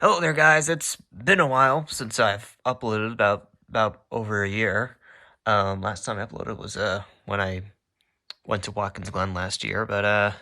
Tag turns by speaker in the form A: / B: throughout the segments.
A: Hello there, guys. It's been a while since I've uploaded, about over a year. Last time I uploaded was when I went to Watkins Glen last year, but I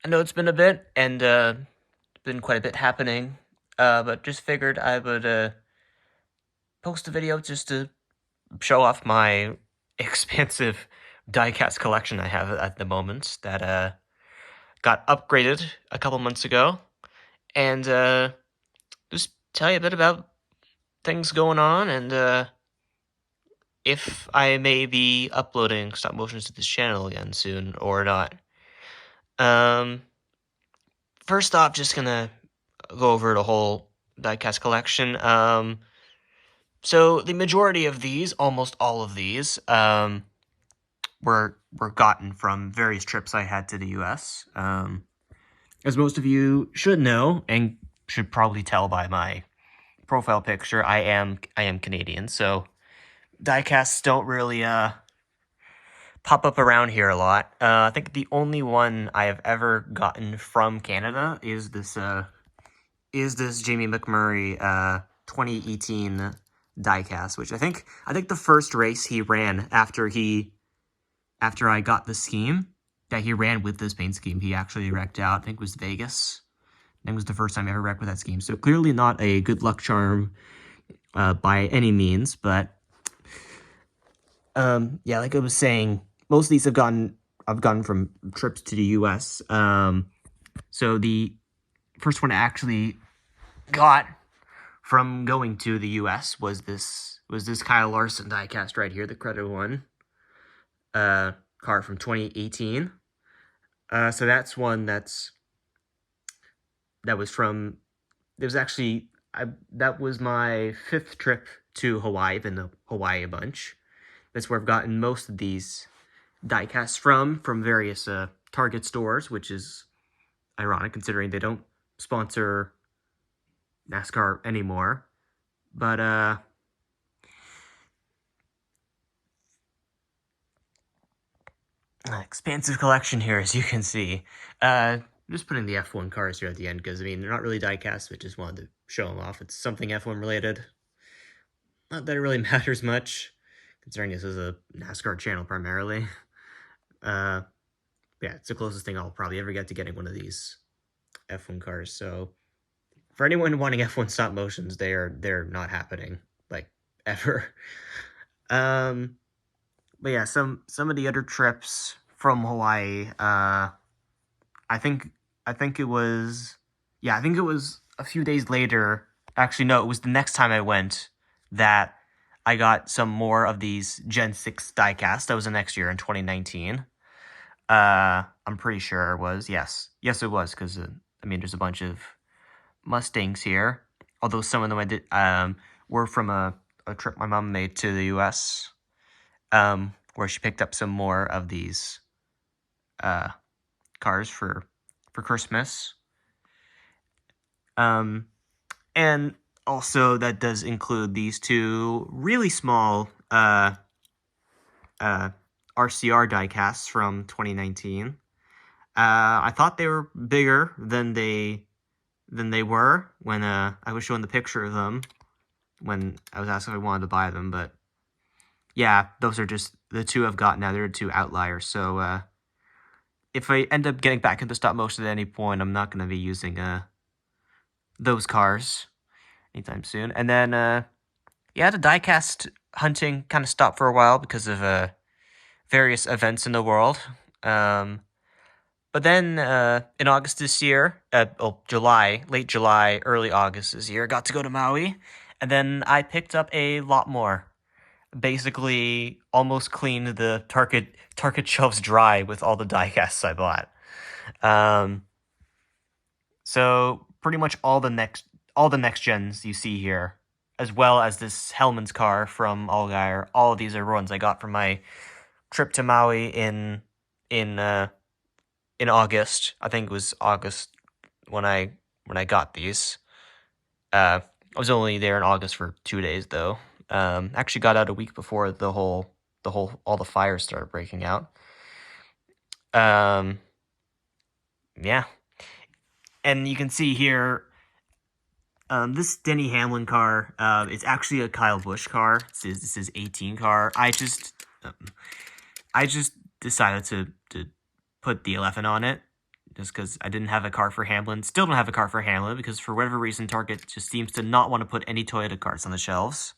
A: know it's been a bit and been quite a bit happening. But just figured I would post a video just to show off my expansive diecast collection I have at the moment that got upgraded a couple months ago, and just tell you a bit about things going on, and if I may be uploading stop motions to this channel again soon or not. Um, First off, just gonna go over the whole diecast collection. So the majority of these, almost all of these, were gotten from various trips I had to the U.S. As most of you should know, and should probably tell by my profile picture, I am Canadian, so diecasts don't really pop up around here a lot. I think the only one I have ever gotten from Canada is this Jamie McMurray 2018 diecast, which I think the first race he ran after I got the scheme, that he ran with this paint scheme, he actually wrecked out. I think it was Vegas. I think it was the first time I ever wrecked with that scheme. So clearly not a good luck charm by any means, but yeah, like I was saying, most of these I've gotten from trips to the U.S. So the first one I actually got from going to the U.S. was this Kyle Larson diecast right here, the credit one, car from 2018. So that's one that was from. It was actually that was my 5th trip to Hawaii, in the Hawaii bunch. That's where I've gotten most of these diecasts from various Target stores, which is ironic considering they don't sponsor NASCAR anymore. But expansive collection here, as you can see. Just putting the F1 cars here at the end because, I mean, they're not really diecasts, but just wanted to show them off. It's something F1 related. Not that it really matters much, considering this is a NASCAR channel primarily. Yeah, it's the closest thing I'll probably ever get to getting one of these F1 cars. So for anyone wanting F1 stop motions, they're not happening, like, ever. But yeah, some of the other trips from Hawaii, I think it was, yeah, I think it was a few days later. Actually, no, it was the next time I went that I got some more of these Gen 6 diecast. That was the next year in 2019. I'm pretty sure it was. Yes, it was, because I mean, there's a bunch of Mustangs here. Although some of them I did were from a trip my mom made to the U.S. Where she picked up some more of these cars for Christmas. And also that does include these two really small RCR diecasts from 2019. I thought they were bigger than they were when I was showing the picture of them when I was asked if I wanted to buy them. But yeah, those are just the two I've got now. They're two outliers. So if I end up getting back into stop motion at any point, I'm not going to be using those cars anytime soon. And then yeah, the diecast hunting kind of stopped for a while because of various events in the world. But then in August this year, late July, early August this year, got to go to Maui, and then I picked up a lot more. Basically, almost cleaned the Target shelves dry with all the diecasts I bought. So pretty much all the next gens you see here, as well as this Hellman's car from Allgaier. All of these are ones I got from my trip to Maui in August. I think it was August when I got these. I was only there in August for 2 days though. Actually got out a week before all the fires started breaking out. Yeah. And you can see here, This Denny Hamlin car, it's actually a Kyle Busch car. This is 18 car. I just decided to put the 11 on it just because I didn't have a car for Hamlin. Still don't have a car for Hamlin because for whatever reason, Target just seems to not want to put any Toyota cars on the shelves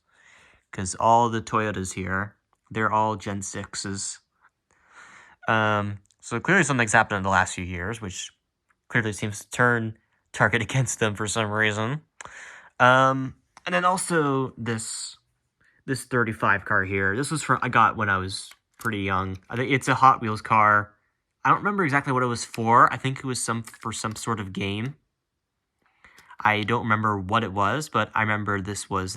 A: because all the Toyotas here, they're all Gen 6s. So clearly something's happened in the last few years, which clearly seems to turn Target against them for some reason. And then also this 35 car here. This was I got when I was pretty young. I think it's a Hot Wheels car. I don't remember exactly what it was for. I think it was for some sort of game. I don't remember what it was, but I remember this was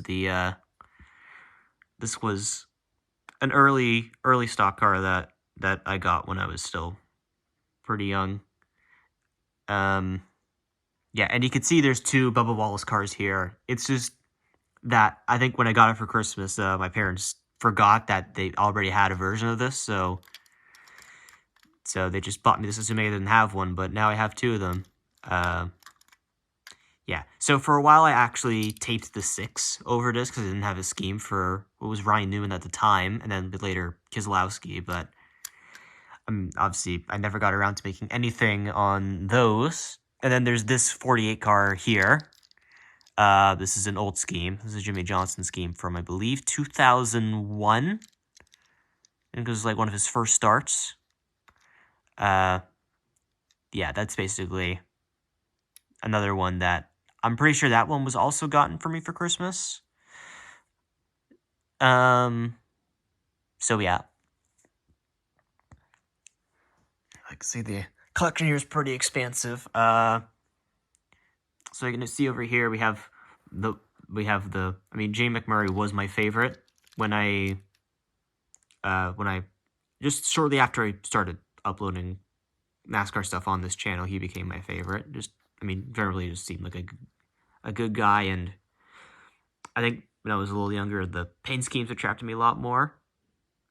A: an early stock car that I got when I was still pretty young. Yeah, and you can see there's two Bubba Wallace cars here. It's just that I think when I got it for Christmas, my parents forgot that they already had a version of this, so they just bought me this assuming I didn't have one, but now I have two of them. Yeah, so for a while I actually taped the 6 over this because I didn't have a scheme for what was Ryan Newman at the time, and then later Keselowski, but obviously I never got around to making anything on those. And then there's this 48 car here. This is an old scheme. This is a Jimmy Johnson scheme from, I believe, 2001. I think it was like one of his first starts. Yeah, that's basically another one that I'm pretty sure that one was also gotten for me for Christmas. So yeah. I can see the collection here is pretty expansive. So you're gonna see over here we have the I mean, Jamie McMurray was my favorite when I just shortly after I started uploading NASCAR stuff on this channel, he became my favorite. Just, I mean, generally just seemed like a good guy, and I think when I was a little younger, the paint schemes attracted me a lot more.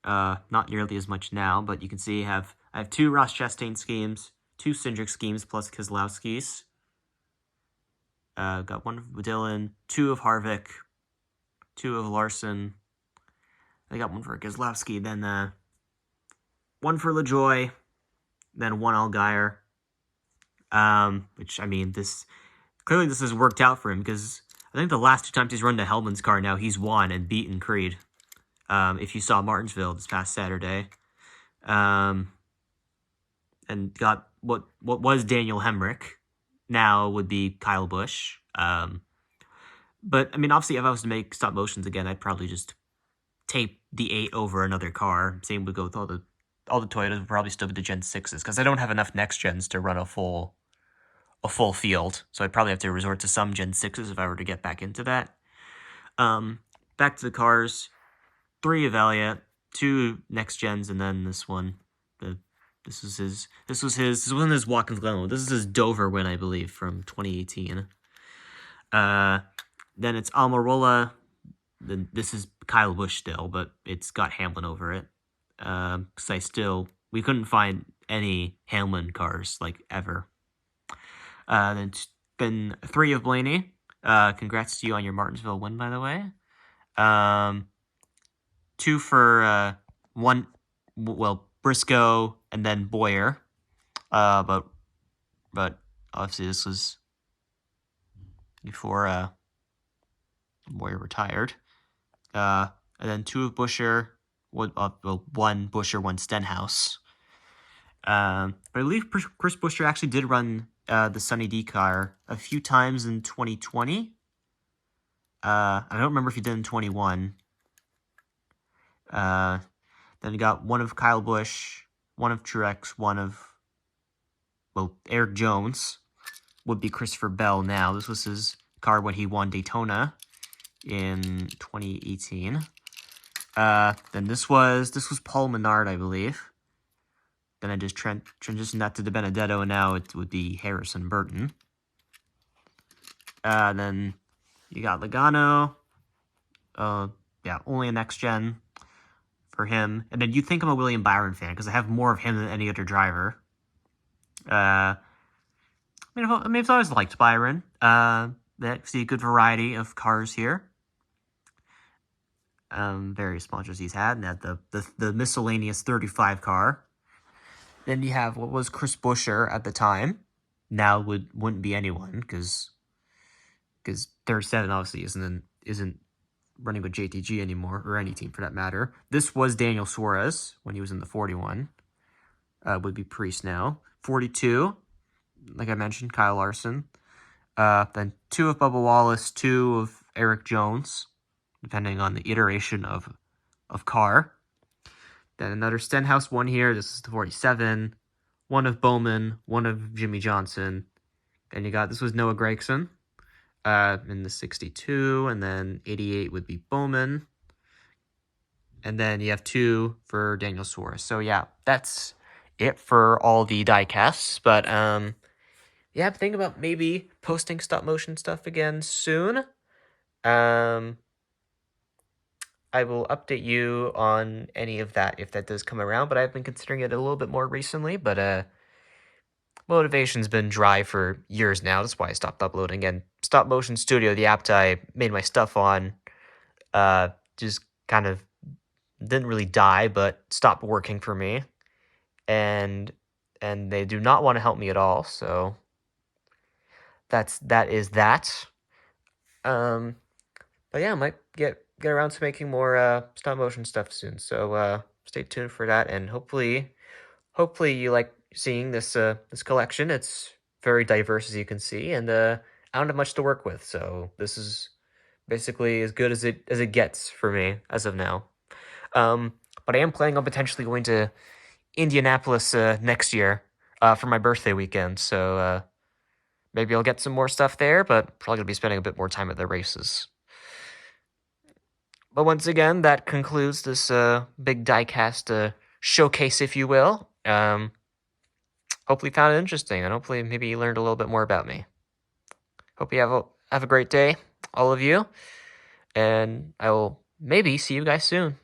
A: Not nearly as much now, but you can see I have 2 Ross Chastain schemes, 2 Cindric schemes, plus Keselowski's. Got 1 of Dylan, 2 of Harvick, 2 of Larson. I got 1 for Keselowski, then 1 for LaJoy, then 1 Allgaier. Which, I mean, this has worked out for him because I think the last 2 times he's run to Hellman's car now, he's won and beaten Creed. If you saw Martinsville this past Saturday. And got what was Daniel Hemrick, now would be Kyle Busch. But, I mean, obviously, if I was to make stop motions again, I'd probably just tape the 8 over another car. Same would go with all the Toyotas, would probably still be the Gen 6s, because I don't have enough next gens to run a full field. So I'd probably have to resort to some Gen 6s if I were to get back into that. Back to the cars. 3 of Elliott, 2 next gens, and then this one. This wasn't his Watkins Glen. This is his Dover win, I believe, from 2018. Then it's Almirola. Then this is Kyle Busch still, but it's got Hamlin over it. Because we couldn't find any Hamlin cars, like, ever. Then 3 of Blaney. Congrats to you on your Martinsville win, by the way. 2 for 1, Briscoe and then Boyer. But obviously this was before Boyer retired. And then 2 of Buescher, 1 Buescher, 1 Stenhouse. But I believe Chris Buescher actually did run the Sunny D car a few times in 2020. I don't remember if he did in 21. Then you got 1 of Kyle Busch, 1 of Truex, 1 of, Eric Jones would be Christopher Bell now. This was his car when he won Daytona in 2018. Then this was Paul Menard, I believe. Then I just transitioned that to DiBenedetto, and now it would be Harrison Burton. Then you got Logano. Yeah, only a next gen for him. And then you think I'm a William Byron fan because I have more of him than any other driver. I've always liked Byron. see a good variety of cars here. Various sponsors he's had, and had the miscellaneous 35 car. Then you have what was Chris Buescher at the time. Now wouldn't be anyone because 37 obviously isn't running with JTG anymore, or any team for that matter. This was Daniel Suarez when he was in the 41. Would be Priest now. 42, like I mentioned, Kyle Larson. Then 2 of Bubba Wallace, 2 of Eric Jones, depending on the iteration of car. Then another Stenhouse 1 here. This is the 47. 1 of Bowman, 1 of Jimmy Johnson. Then you got, this was Noah Gragson in the 62, and then 88 would be Bowman. And then you have 2 for Daniel Suarez. So yeah, that's it for all the diecasts. But yeah, I'm thinking about maybe posting stop motion stuff again soon. I will update you on any of that if that does come around, but I've been considering it a little bit more recently, but motivation's been dry for years now. That's why I stopped uploading. And Stop Motion Studio, the app that I made my stuff on, just kind of didn't really die, but stopped working for me. And they do not want to help me at all, so that is that. But yeah, I might get around to making more stop motion stuff soon. So stay tuned for that, and hopefully you like seeing this this collection. It's very diverse, as you can see, and I don't have much to work with, so this is basically as good as it gets for me as of now. But I am planning on potentially going to Indianapolis next year for my birthday weekend, so maybe I'll get some more stuff there, but probably gonna be spending a bit more time at the races. But once again, that concludes this big diecast showcase, if you will. Hopefully you found it interesting, and hopefully maybe you learned a little bit more about me. Hope you have a great day, all of you, and I will maybe see you guys soon.